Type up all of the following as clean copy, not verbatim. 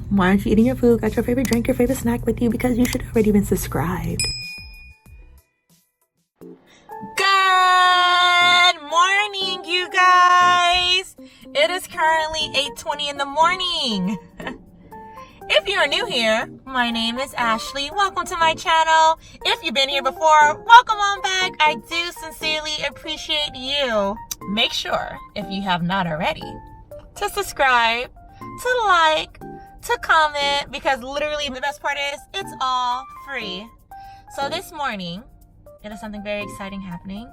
Why aren't you eating your food? Got your favorite drink, your favorite snack with you, because you should have already been subscribed. Good morning, you guys. It is currently 8:20 in the morning. If you're new here, my name is Ashley. Welcome to my channel. If you've been here before, welcome on back. I do sincerely appreciate you. Make sure, if you have not already, to subscribe, to like, to comment, because literally the best part is it's all free. So this morning, it is something very exciting happening.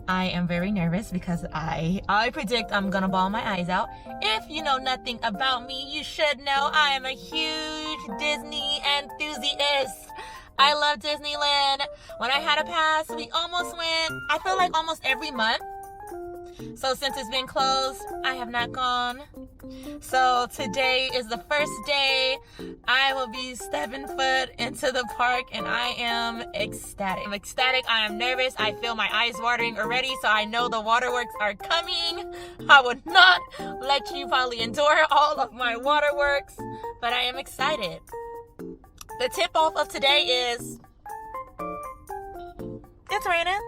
I am very nervous because I predict I'm gonna bawl my eyes out. If you know nothing about me, you should know I am a huge Disney enthusiast. I love Disneyland. When I had a pass, we almost went, I feel like almost every month. So since it's been closed, I have not gone. So today is the first day I will be stepping foot into the park, and I am ecstatic. I'm ecstatic, I am nervous, I feel my eyes watering already, so I know the waterworks are coming. I would not let you probably endure all of my waterworks, but I am excited. The tip off of today is, it's raining.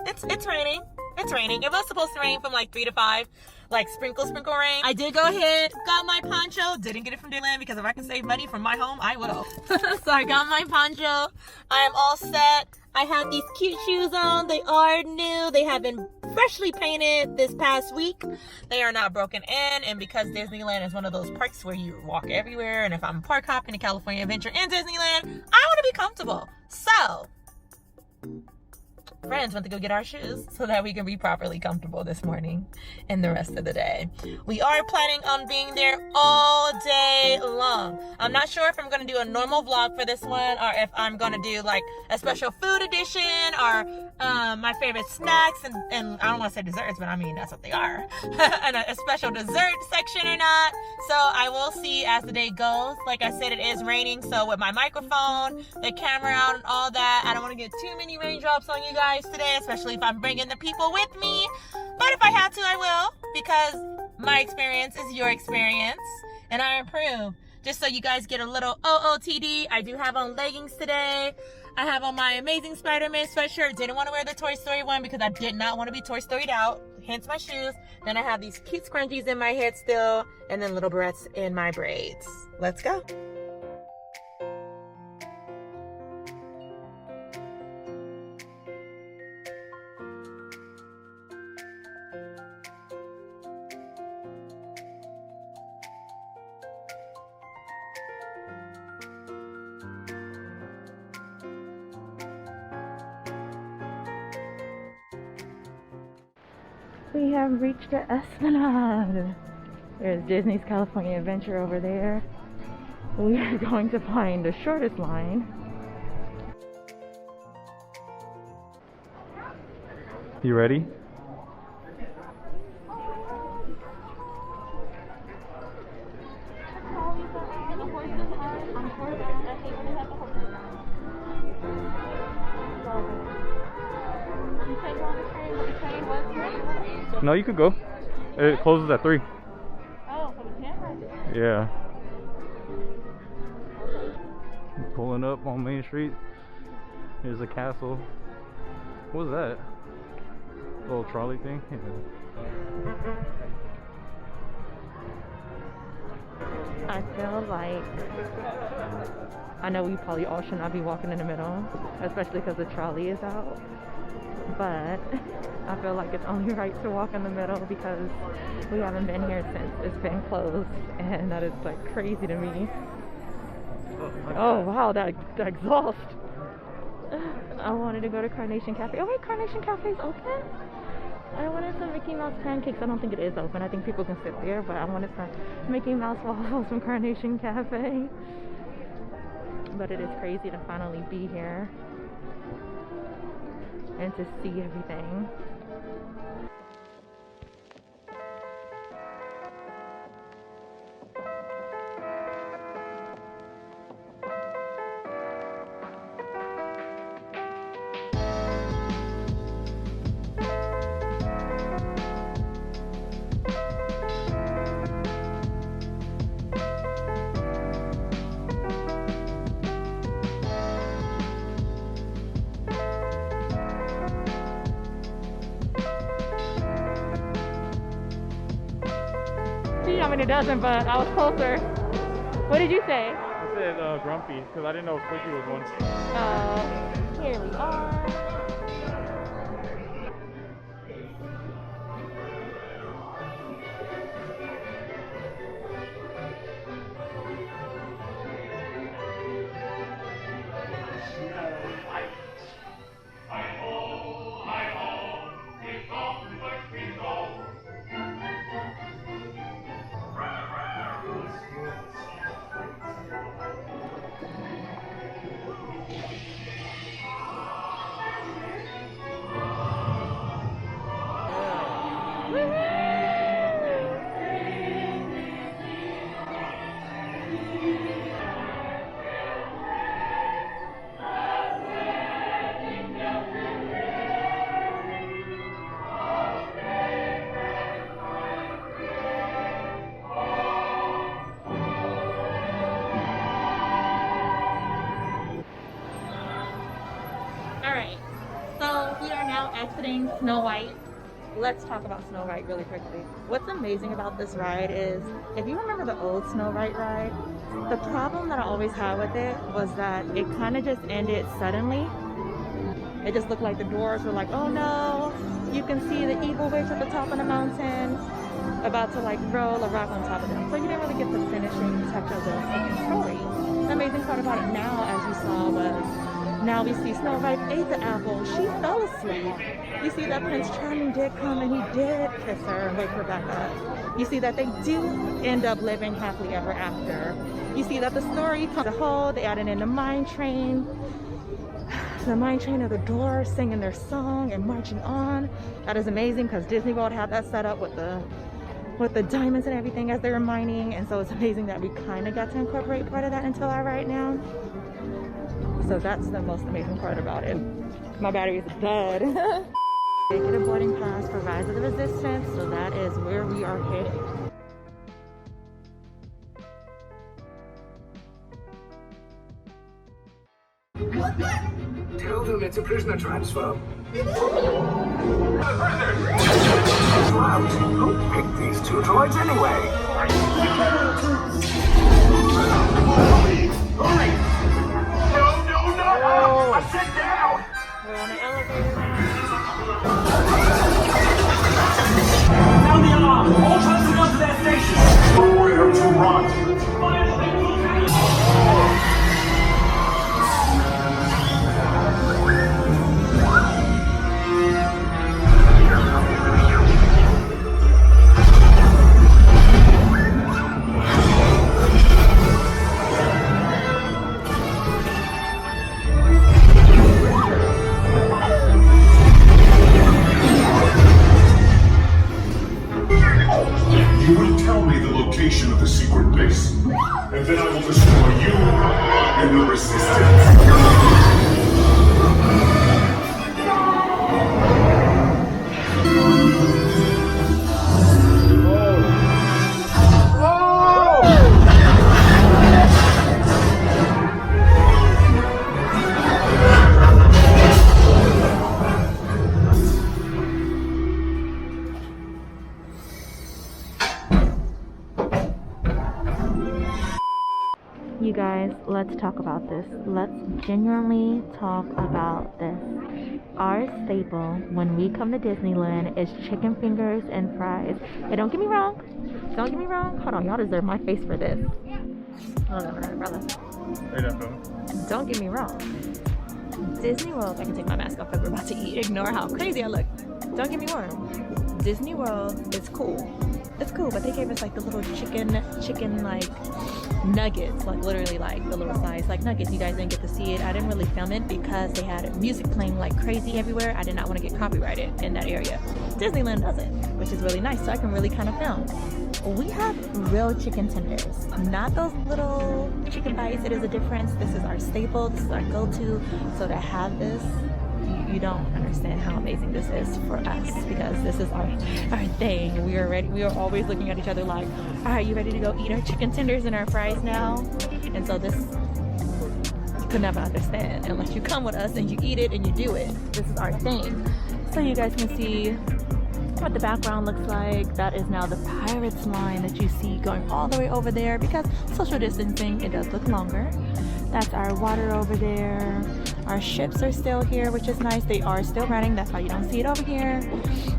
It's raining. It's raining. It was supposed to rain from like 3 to 5, like sprinkle rain. I did go ahead, got my poncho. Didn't get it from Disneyland because if I can save money from my home, I will. So I got my poncho. I am all set. I have these cute shoes on. They are new. They have been freshly painted this past week. They are not broken in, and because Disneyland is one of those parks where you walk everywhere, and if I'm park hopping to California Adventure and Disneyland, I want to be comfortable. So friends went to go get our shoes so that we can be properly comfortable this morning and the rest of the day. We are planning on being there all day long. I'm not sure if I'm going to do a normal vlog for this one, or if I'm going to do like a special food edition, or my favorite snacks, and I don't want to say desserts, but I mean that's what they are, and a special dessert section or not. So I will see as the day goes. Like I said, it is raining, so with my microphone, the camera out, and all that, I don't want to get too many raindrops on you guys today, especially if I'm bringing the people with me. But if I have to, I will, because my experience is your experience, and I approve. Just so you guys get a little OOTD, I do have on leggings today. I have on my Amazing Spider-Man sweatshirt. Didn't want to wear the Toy Story one because I did not want to be Toy Storied out, hence my shoes. Then I have these cute scrunchies in my head still, and then little barrettes in my braids. Let's go. We have reached the Esplanade. There's Disney's California Adventure over there. We are going to find the shortest line. You ready? No, you could go. It closes at 3. Oh, for the camera? Yeah. Pulling up on Main Street. Here's a castle. What was that? Little trolley thing? Yeah. I feel like, I know we probably all should not be walking in the middle, especially because the trolley is out. but I feel like it's only right to walk in the middle because we haven't been here since it's been closed, and that is like crazy to me. Oh wow, that exhaust. I wanted to go to Carnation Cafe. Oh wait, Carnation Cafe's open? I wanted some Mickey Mouse pancakes. I don't think it is open. I think people can sit there, but I wanted some Mickey Mouse waffles from Carnation Cafe. But it is crazy to finally be here and to see everything. I mean, it doesn't, but I was closer. What did you say? I said grumpy, because I didn't know Squishy was one. Here we are. So we are now exiting Snow White. Let's talk about Snow White really quickly. What's amazing about this ride is, if you remember the old Snow White ride, the problem that I always had with it was that it kind of just ended suddenly. It just looked like the doors were like, oh no, you can see the evil witch at the top of the mountain about to like roll a rock on top of them. So you didn't really get the finishing touch of the story. The amazing part about it now, as you saw, was now we see Snow White ate the apple. She fell asleep. You see that Prince Charming did come and he did kiss her and wake her back up. You see that they do end up living happily ever after. You see that the story comes a whole. They added in the mine train. The mine train of the Doors singing their song and marching on. That is amazing because Disney World had that set up with the diamonds and everything as they were mining. And so it's amazing that we kind of got to incorporate part of that into our ride now. So that's the most amazing part about it. My battery is dead. They get a boarding pass for Rise of the Resistance, so that is where we are headed. Tell them it's a prisoner transfer. Prisoners! Who picked these two droids anyway? Hurry! No! I sit down! We're on an elevator now. Sound the alarm! All personnel to their stations! Nowhere to run! Of the secret base, and then I will destroy you and the Resistance. You guys, let's talk about this. Let's genuinely talk about this. our staple when we come to Disneyland is chicken fingers and fries. And don't get me wrong. Don't get me wrong. Hold on, y'all deserve my face for this. Hold on, brother. Don't get me wrong. Disney World, I can take my mask off because we're about to eat. Ignore how crazy I look. Don't get me wrong. Disney World is cool. It's cool, but they gave us like the little chicken like nuggets, like literally like the little size like nuggets. You guys didn't get to see it. I didn't really film it because they had music playing like crazy everywhere. I did not want to get copyrighted in that area. Disneyland doesn't, which is really nice, so I can really kind of film. We have real chicken tenders, not those little chicken bites. It is a difference. This is our staple. This is our go-to. So to have this, you don't understand how amazing this is for us, because this is our thing. We are ready. We are always looking at each other like, all right, you ready to go eat our chicken tenders and our fries now? And so this, you could never understand unless you come with us and you eat it and you do it. This is our thing. So you guys can see what the background looks like. That is now the Pirates line that you see going all the way over there, because social distancing, it does look longer. That's our water over there. Our ships are still here, which is nice. They are still running. That's why you don't see it over here.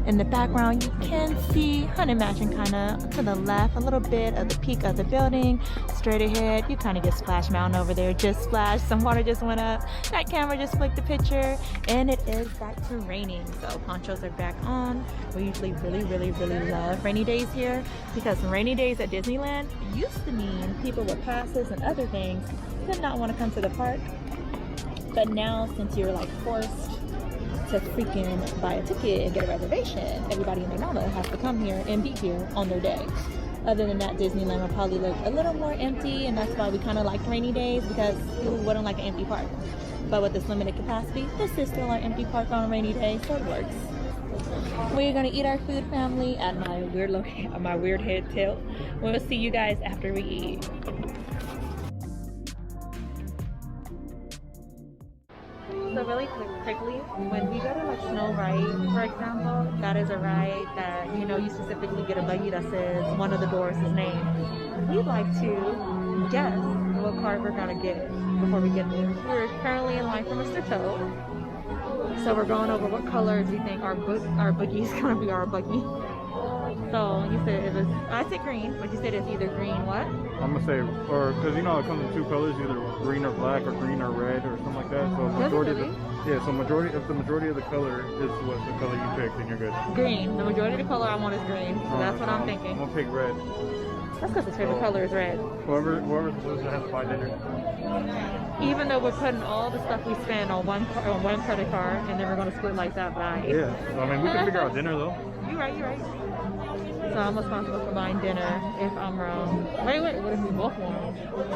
In the background, you can see Haunted Mansion kind of to the left, a little bit of the peak of the building. Straight ahead, you kind of get Splash Mountain over there. Just splashed. Some water just went up. That camera just flicked the picture. And it is back to raining. So ponchos are back on. We usually really love rainy days here, because rainy days at Disneyland used to mean people with passes and other things did not want to come to the park. But now, since you're like forced to freaking buy a ticket and get a reservation, everybody and their mama has to come here and be here on their day. Other than that, Disneyland will probably look a little more empty, and that's why we kind of like rainy days, because who wouldn't like an empty park? But with this limited capacity, this is still our empty park on a rainy day, so it works. We're gonna eat our food, family, at my weird head tilt. We'll see you guys after we eat. So really quickly, when we go to like Snow Ride, for example, that is a ride that, you know, you specifically get a buggy that says one of the doors' name. We'd like to guess what card we're gonna get before we get there. We're currently in line for Mr. Toad. So we're going over what colors we think our buggy is gonna be our buggy. So you said it was, I said green, but you said it's either green what? I'm gonna say, or because you know it comes in two colors, either green or black, or green or red, or something like that. So majority really? if the majority of the color is what the color you pick, then you're good. Green. The majority of the color I want is green. So that's what I'm thinking. I'm gonna pick red. That's because his favorite color is red. Whoever's supposed to have to buy dinner. Even though we're putting all the stuff we spend on one credit card, and then we're gonna split like that, but Yeah. So, I mean, we can figure out dinner though. You're right. So I'm responsible for buying dinner if I'm wrong. Wait, what if we both wrong? Well,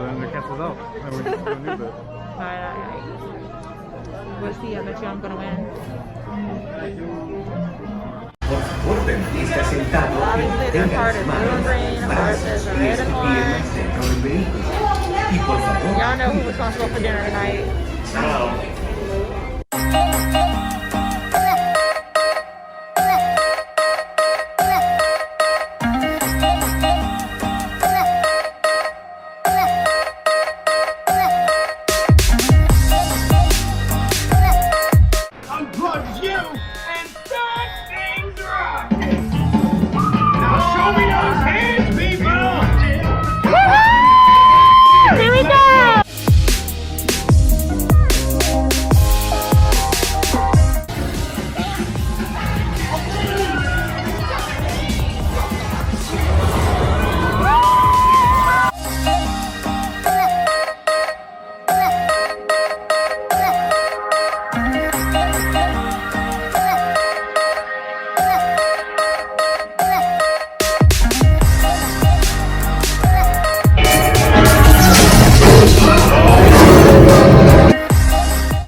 then it cancels out. Then we just do a new bit. Alright. We'll see. I bet you I'm gonna win. Obviously, this part is blue and green, ours is red and orange. Y'all know who's responsible for dinner tonight. Unplug you and start things right. Now show me those hands, people. Woohoo! Here we go!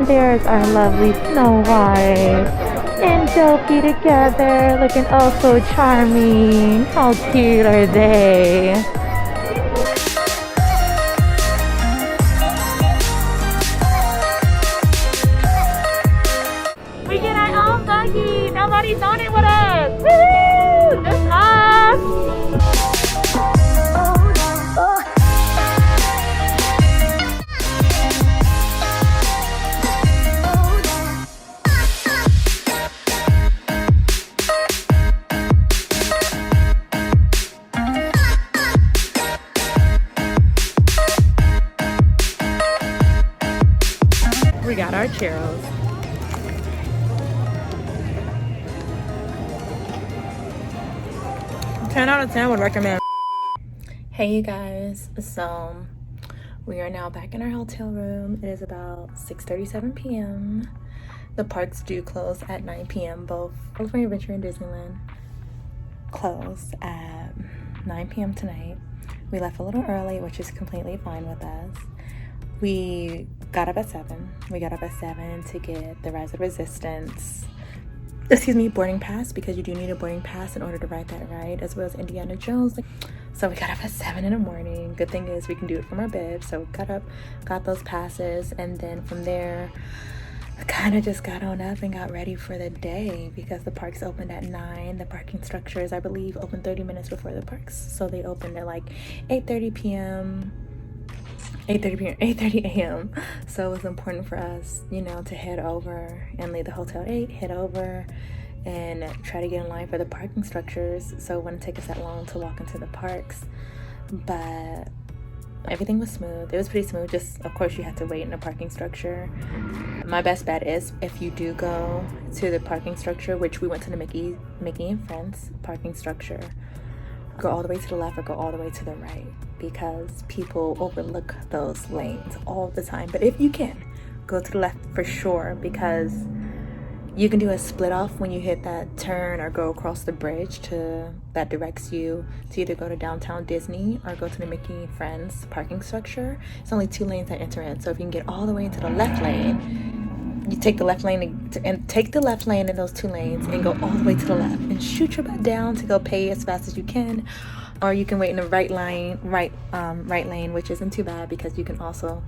There's our lovely Snow White and Dopey together, looking oh so charming. How cute are they? We get our own buggy. Nobody's on it with us. Woo! Just us. 10 out of 10 would recommend. Hey you guys, so we are now back in our hotel room. It is about 6:37 p.m. The parks do close at 9 p.m. Both California Adventure and Disneyland close at 9 p.m. tonight. We left a little early, which is completely fine with us. We got up at 7. We got up at 7 to get the Rise of Resistance, boarding pass, because you do need a boarding pass in order to ride that ride, as well as Indiana Jones. So we got up at 7 in the morning. Good thing is we can do it from our bed. So we got up, got those passes, and then from there I kind of just got on up and got ready for the day, because the parks opened at 9. The parking structures, I believe, opened 30 minutes before the parks. So they opened at like 8:30 p.m. 8:30 a.m. So it was important for us, you know, to head over and leave the hotel at 8, head over and try to get in line for the parking structures, so it wouldn't take us that long to walk into the parks. But everything was smooth. It was pretty smooth. Just, of course, you have to wait in the parking structure. My best bet is, if you do go to the parking structure, which we went to the Mickey and Friends parking structure, go all the way to the left or go all the way to the right, because people overlook those lanes all the time. But if you can, go to the left for sure, because you can do a split off when you hit that turn or go across the bridge that directs you to either go to downtown Disney or go to the Mickey and Friends parking structure. It's only 2 lanes that enter in, so if you can get all the way into the left lane, you take the left lane and take the left lane in those 2 lanes and go all the way to the left and shoot your butt down to go pay as fast as you can. Or you can wait in the right lane, which isn't too bad, because you can also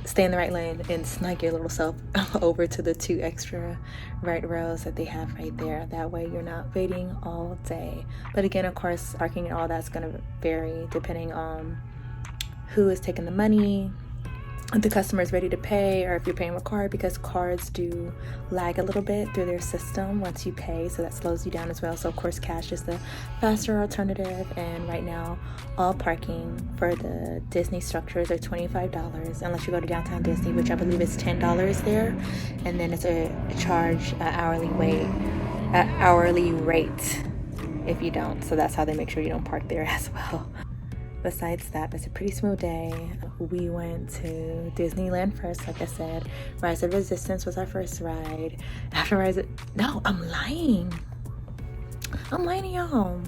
stay in the right lane and snug your little self over to the 2 extra right rows that they have right there. That way you're not waiting all day. But again, of course, parking and all that's going to vary depending on who is taking the money, if the customer is ready to pay, or if you're paying with card, because cards do lag a little bit through their system once you pay, so that slows you down as well. So of course, cash is the faster alternative, and right now all parking for the Disney structures are $25 unless you go to downtown Disney, which I believe is $10 there, and then it's a charge hourly rate if you don't. So that's how they make sure you don't park there as well. Besides that, it's a pretty smooth day. We went to Disneyland first, like I said. Rise of Resistance was our first ride. After no, I'm lying to y'all.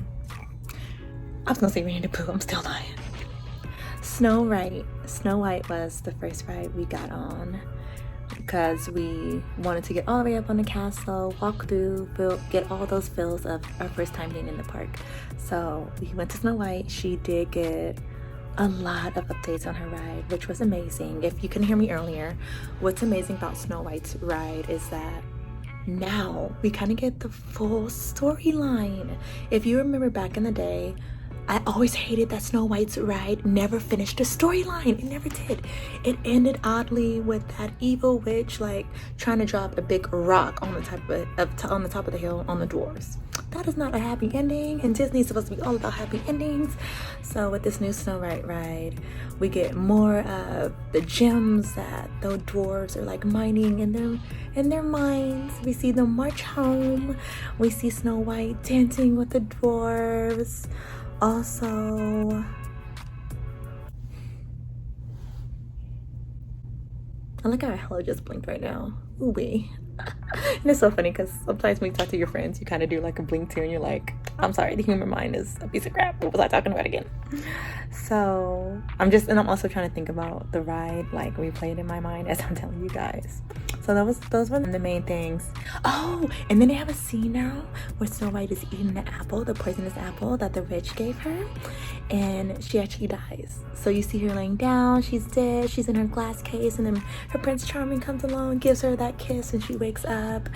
I was gonna say Winnie the Pooh, I'm still lying. Snow White was the first ride we got on, because we wanted to get all the way up on the castle, walk through, get all those feels of our first time being in the park. So we went to Snow White. She did get a lot of updates on her ride, which was amazing. If you couldn't hear me earlier, what's amazing about Snow White's ride is that now we kind of get the full storyline. If you remember back in the day, I always hated that Snow White's ride never finished a storyline. It never did. It ended oddly with that evil witch like trying to drop a big rock on the top of the hill on the dwarves. That is not a happy ending, and Disney's supposed to be all about happy endings. So with this new Snow White ride, we get more of the gems that the dwarves are like mining in their mines. We see them march home. We see Snow White dancing with the dwarves. Also, I like how I hella just blinked right now. Ooh wee. And it's so funny because sometimes when you talk to your friends, you kind of do like a blink too, and you're like, I'm sorry, the human mind is a piece of crap. What was I talking about again? So I'm also trying to think about the ride, like replayed in my mind as I'm telling you guys. So those were the main things. Oh, and then they have a scene now where Snow White is eating the apple, the poisonous apple that the witch gave her, and she actually dies. So you see her laying down, she's dead, she's in her glass case, and then her Prince Charming comes along, gives her that kiss, and she wakes up,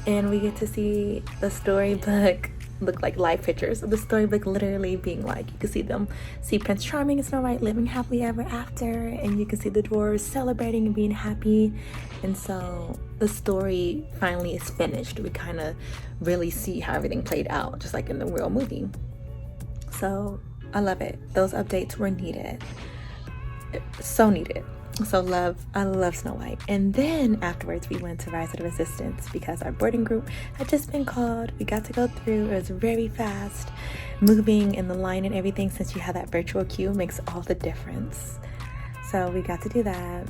and we get to see the storybook look like live pictures of the storybook literally being like, you can see Prince Charming and Snow White living happily ever after, and you can see the dwarves celebrating and being happy. And so the story finally is finished. We kind of really see how everything played out, just like in the real movie. So I love it. Those updates were needed, so needed. So I love Snow White. And then afterwards we went to Rise of the Resistance because our boarding group had just been called. We got to go through. It was very fast. Moving in the line and everything, since you have that virtual queue, makes all the difference. So we got to do that.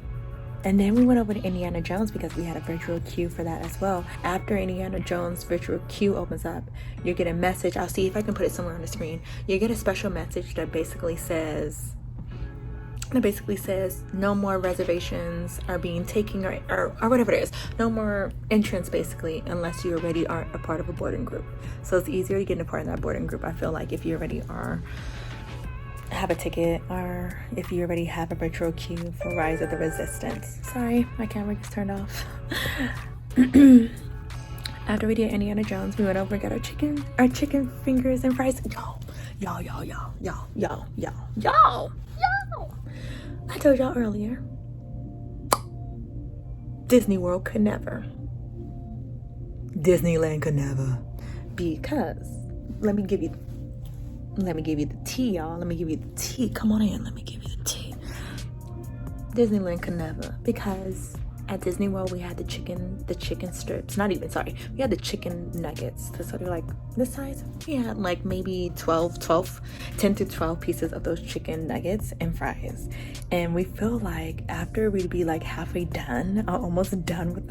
And then we went over to Indiana Jones because we had a virtual queue for that as well. After Indiana Jones virtual queue opens up, you get a message. I'll see if I can put it somewhere on the screen. You get a special message that basically says no more reservations are being taken, or whatever it is. No more entrance, basically, unless you already are a part of a boarding group. So it's easier to get in a part of that boarding group, I feel like, if you already have a ticket, or if you already have a virtual queue for Rise of the Resistance. Sorry, my camera just turned off. After we did Indiana Jones, we went over and got our chicken fingers and fries. Y'all. I told y'all earlier, Disney World could never. Disneyland could never. Because, let me give you the tea, y'all. Let me give you the tea. Come on in, let me give you the tea. Disneyland could never. Because at Disney World, we had the chicken strips. We had the chicken nuggets. So they're like this size. We had like maybe 10 to 12 pieces of those chicken nuggets and fries. And we feel like after we'd be like halfway done, almost done with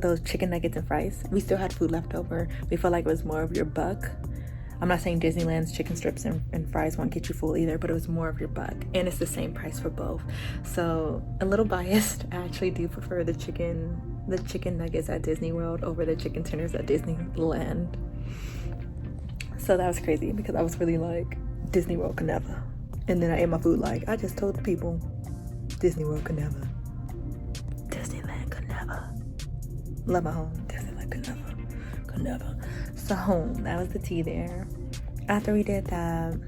those chicken nuggets and fries, we still had food left over. We felt like it was more of your buck. I'm not saying Disneyland's chicken strips and fries won't get you full either, but it was more of your buck, and it's the same price for both. So a little biased, I actually do prefer the chicken nuggets at Disney World over the chicken tenders at Disneyland. So that was crazy because I was really like, Disney World could never. And then I ate my food like, I just told the people, Disney World could never. Disneyland could never. Love my home. Disneyland could never. So that was the tea there. After we did that,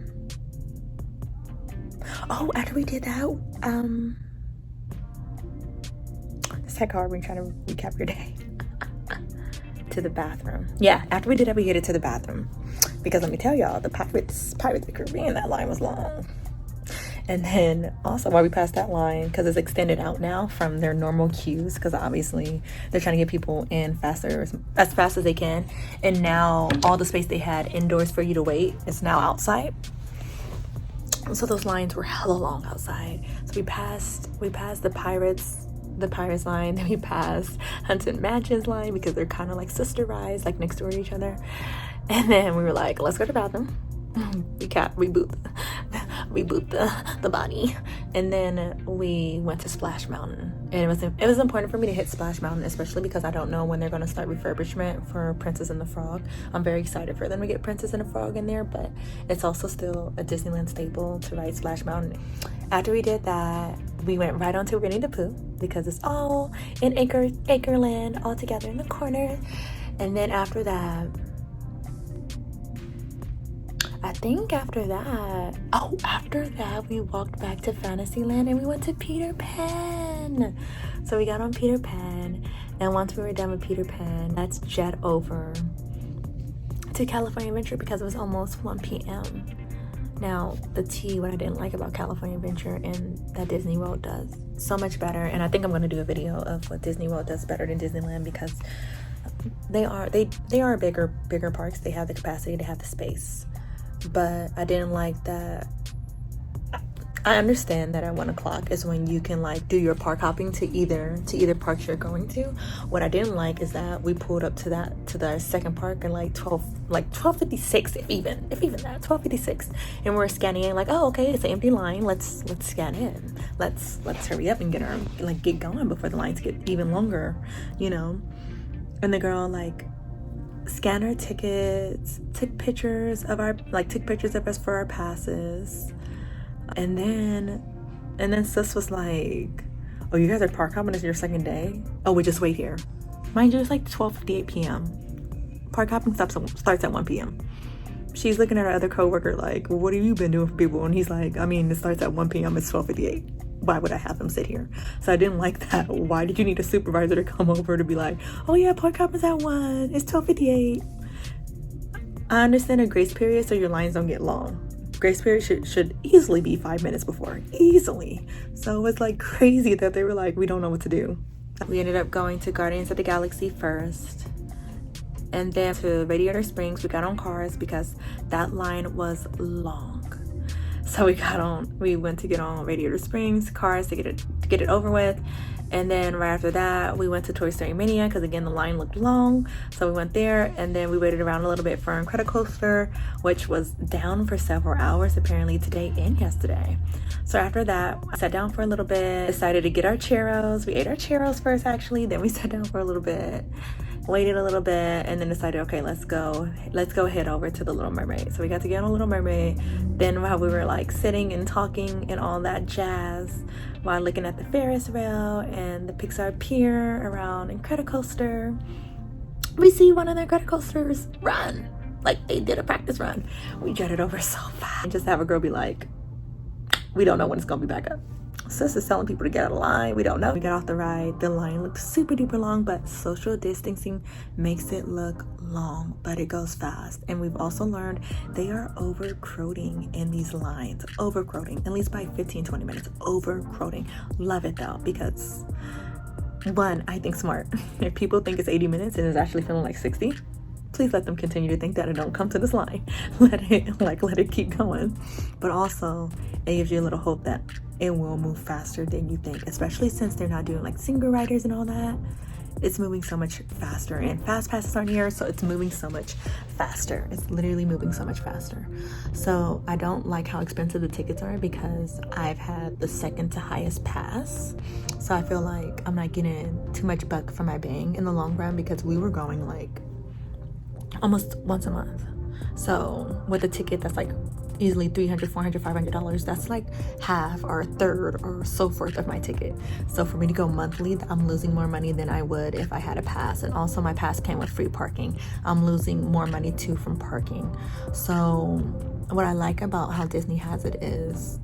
it's like hard when trying to recap your day. To the bathroom. Yeah, after we did that, we headed to the bathroom. Because let me tell y'all, the Pirates of the Caribbean, that line was long. And then also while we passed that line, because it's extended out now from their normal queues, because obviously they're trying to get people in faster, as fast as they can. And now all the space they had indoors for you to wait is now outside. So those lines were hella long outside. So we passed the Pirates line, then we passed Haunted Mansion's line because they're kind of like sister rides, like next door to each other. And then we were like, let's go to the bathroom. We boot the body, and then we went to Splash Mountain. And it was important for me to hit Splash Mountain, especially because I don't know when they're going to start refurbishment for Princess and the Frog. I'm very excited for them to get Princess and the Frog in there, but it's also still a Disneyland staple to ride Splash Mountain. After we did that, we went right on to Winnie the Pooh because it's all in Acreland, all together in the corner. And then after that, after that, we walked back to Fantasyland and we went to Peter Pan. So we got on Peter Pan, and once we were done with Peter Pan, let's jet over to California Adventure because it was almost 1 p.m. Now, what I didn't like about California Adventure and that Disney World does so much better, and I think I'm going to do a video of what Disney World does better than Disneyland because they are bigger parks. They have the capacity, they have the space. But I didn't like that. I understand that at 1 o'clock is when you can like do your park hopping to either parks you're going to. What I didn't like is that we pulled up to the second park at like 12:56, if even that 12:56, and we're scanning in like, oh, okay, it's an empty line. Let's scan in. Let's hurry up and get going before the lines get even longer, you know. And the girl like scanned our tickets, took pictures of us for our passes, and then sis was like, oh, you guys are park hopping, is your second day? Oh, we just wait here. Mind you, it's like 12:58 p.m. Park hopping starts at 1 p.m. She's looking at her other coworker like, well, what have you been doing for people? And he's like, I mean, it starts at 1 p.m. It's 12:58. Why would I have them sit here? So I didn't like that. Why did you need a supervisor to come over to be like, oh yeah, park hopping's at 1, it's 12:58. I understand a grace period so your lines don't get long, grace period should easily be 5 minutes before, easily. So it's like crazy that they were like, we don't know what to do. We ended up going to Guardians of the Galaxy first, and then to Radiator Springs. We got on cars because that line was long. So we went to get on Radiator Springs cars to get it over with. And then right after that, we went to Toy Story Mania because again the line looked long. So we went there, and then we waited around a little bit for Incredicoaster, which was down for several hours apparently today and yesterday. So after that, I sat down for a little bit, decided to get our churros. We ate our churros first actually, then we sat down for a little bit, waited a little bit, and then decided, okay, let's go head over to the Little Mermaid. So we got to get on Little Mermaid. Then while we were like sitting and talking and all that jazz, while looking at the Ferris wheel and the Pixar Pier around Incredicoaster, we see one of the Incredicoasters run. Like they did a practice run. We jetted over so fast. And just have a girl be like, we don't know when it's gonna be back up. Sis is telling people to get out of line. We don't know. We got off the ride. The line looks super duper long, but social distancing makes it look long, but it goes fast. And we've also learned they are overcrowding in these lines. Overcrowding, at least by 15-20 minutes. Overcrowding. Love it though, because one, I think smart. If people think it's 80 minutes and it's actually feeling like 60, please let them continue to think that and don't come to this line. Let it keep going. But also, it gives you a little hope that it will move faster than you think, especially since they're not doing like single riders and all that. It's moving so much faster, and fast passes aren't here, so it's moving so much faster. It's literally moving so much faster. So I don't like how expensive the tickets are because I've had the second to highest pass. So I feel like I'm not getting too much buck for my bang in the long run, because we were going like almost once a month. So with a ticket that's like easily $300, $400, $500, that's like half or a third or so forth of my ticket. So for me to go monthly, I'm losing more money than I would if I had a pass. And also my pass came with free parking. I'm losing more money too from parking. So what I like about how Disney has it is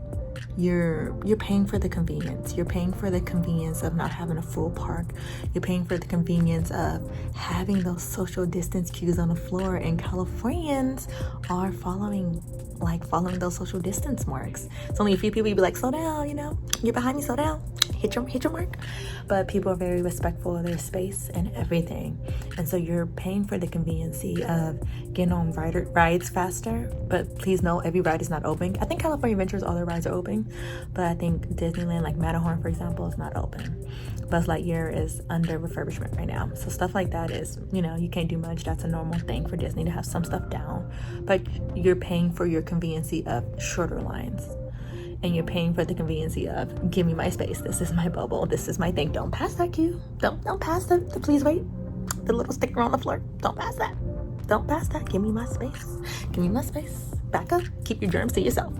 you're paying for the convenience. You're paying for the convenience of not having a full park. You're paying for the convenience of having those social distance cues on the floor, and Californians are following those social distance marks. It's only a few people, you'd be like, slow down, you know, you're behind me, slow down, hit your mark. But people are very respectful of their space and everything. And so you're paying for the conveniency of getting on rides faster. But please know, every ride is not open. I think California Adventures, all their rides are open, but I think Disneyland, like Matterhorn for example, is not open. Buzz Lightyear is under refurbishment right now. So stuff like that is, you know, you can't do much. That's a normal thing for Disney to have some stuff down. But you're paying for your conveniency of shorter lines. And you're paying for the conveniency of, give me my space. This is my bubble. This is my thing. Don't pass that cue. Don't pass the please wait. The little sticker on the floor. Don't pass that. Don't pass that. Give me my space. Give me my space. Back up. Keep your germs to yourself.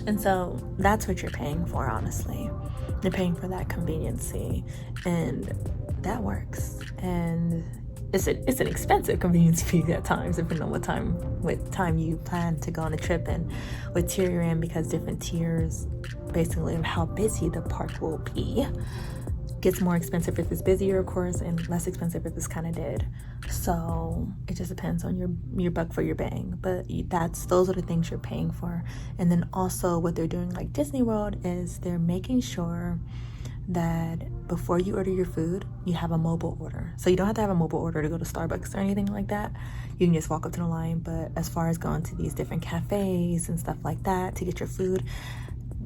And so that's what you're paying for, honestly. You're paying for that conveniency, and that works. And it's an expensive convenience fee at times, depending on what time you plan to go on a trip and what tier you're in, because different tiers basically of how busy the park will be. Gets more expensive if it's busier, of course, and less expensive if it's kind of dead. So it just depends on your buck for your bang. But those are the things you're paying for. And then also what they're doing, like Disney World, is they're making sure that before you order your food, you have a mobile order. So you don't have to have a mobile order to go to Starbucks or anything like that. You can just walk up to the line. But as far as going to these different cafes and stuff like that to get your food,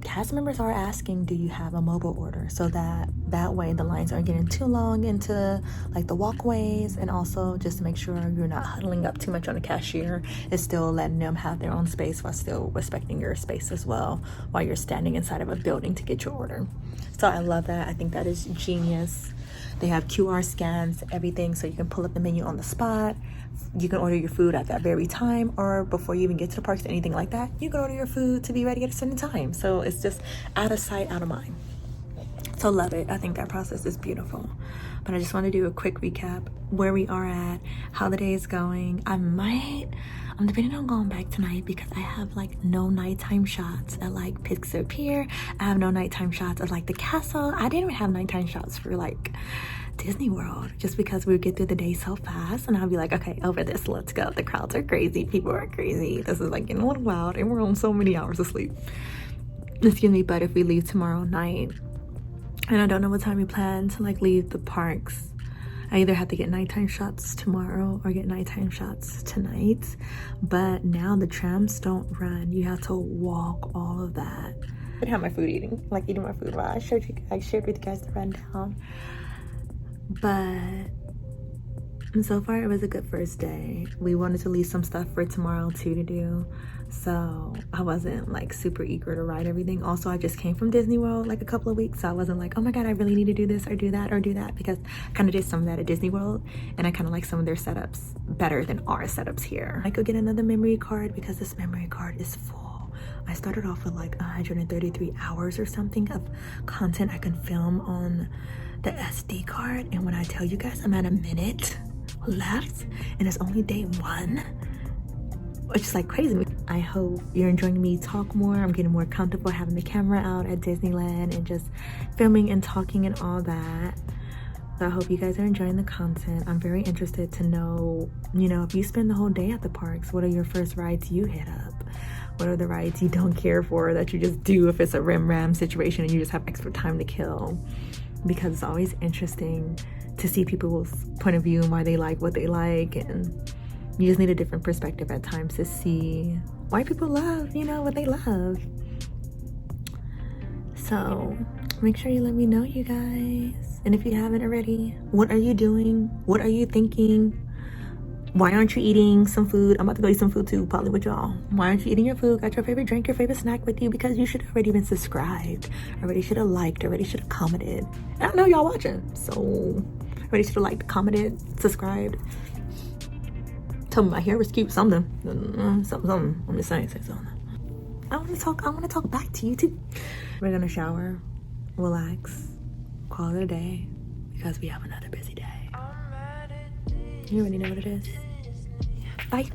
cast members are asking, do you have a mobile order? So that way the lines aren't getting too long into like the walkways, and also just to make sure you're not huddling up too much on the cashier. It's still letting them have their own space while still respecting your space as well, while you're standing inside of a building to get your order. So I love that. I think that is genius. They have QR scans, everything, so you can pull up the menu on the spot. You can order your food at that very time, or before you even get to the parks or anything like that, you can order your food to be ready at a certain time. So it's just out of sight, out of mind. So love it. I think that process is beautiful. But I just want to do a quick recap where we are at, how the day is going. I'm debating on going back tonight because I have like no nighttime shots at like Pixar Pier. I have no nighttime shots at like the castle. I didn't even have nighttime shots for like Disney World, just because we would get through the day so fast, and I'll be like, okay, over this, let's go. The crowds are crazy, people are crazy, this is like getting a little wild, and we're on so many hours of sleep. Excuse me. But if we leave tomorrow night, and I don't know what time we plan to like leave the parks, I either have to get nighttime shots tomorrow or get nighttime shots tonight. But now the trams don't run, you have to walk all of that. I have my food eating my food while I shared with you guys the rundown. But so far it was a good first day. We wanted to leave some stuff for tomorrow too to do, so I wasn't like super eager to ride everything. Also, I just came from Disney World like a couple of weeks, so I wasn't like, oh my god, I really need to do this or do that or do that, because I kind of did some of that at Disney World, and I kind of like some of their setups better than our setups here. I could get another memory card because this memory card is full. I started off with like 133 hours or something of content I can film on the SD card, and when I tell you guys I'm at a minute left and it's only day 1, it's just like crazy. I hope you're enjoying me talk more. I'm getting more comfortable having the camera out at Disneyland and just filming and talking and all that. So I hope you guys are enjoying the content. I'm very interested to know, you know, if you spend the whole day at the parks, what are your first rides you hit up? What are the rides you don't care for that you just do if it's a rim-ram situation and you just have extra time to kill? Because it's always interesting to see people's point of view and why they like what they like, and you just need a different perspective at times to see why people love, you know, what they love. So make sure you let me know, you guys. And if you haven't already, what are you doing? What are you thinking? Why aren't you eating some food? I'm about to go eat some food too, probably with y'all. Why aren't you eating your food? Got your favorite drink, your favorite snack with you? Because you should have already been subscribed, already should have liked, already should have commented. And I know y'all watching, so already should have liked, commented, subscribed. Tell me my hair was cute, something. Something. I'm just saying, say something. I want to talk back to you too. We're gonna shower, relax, call it a day, because we have another busy day. You already know what it is. Bye.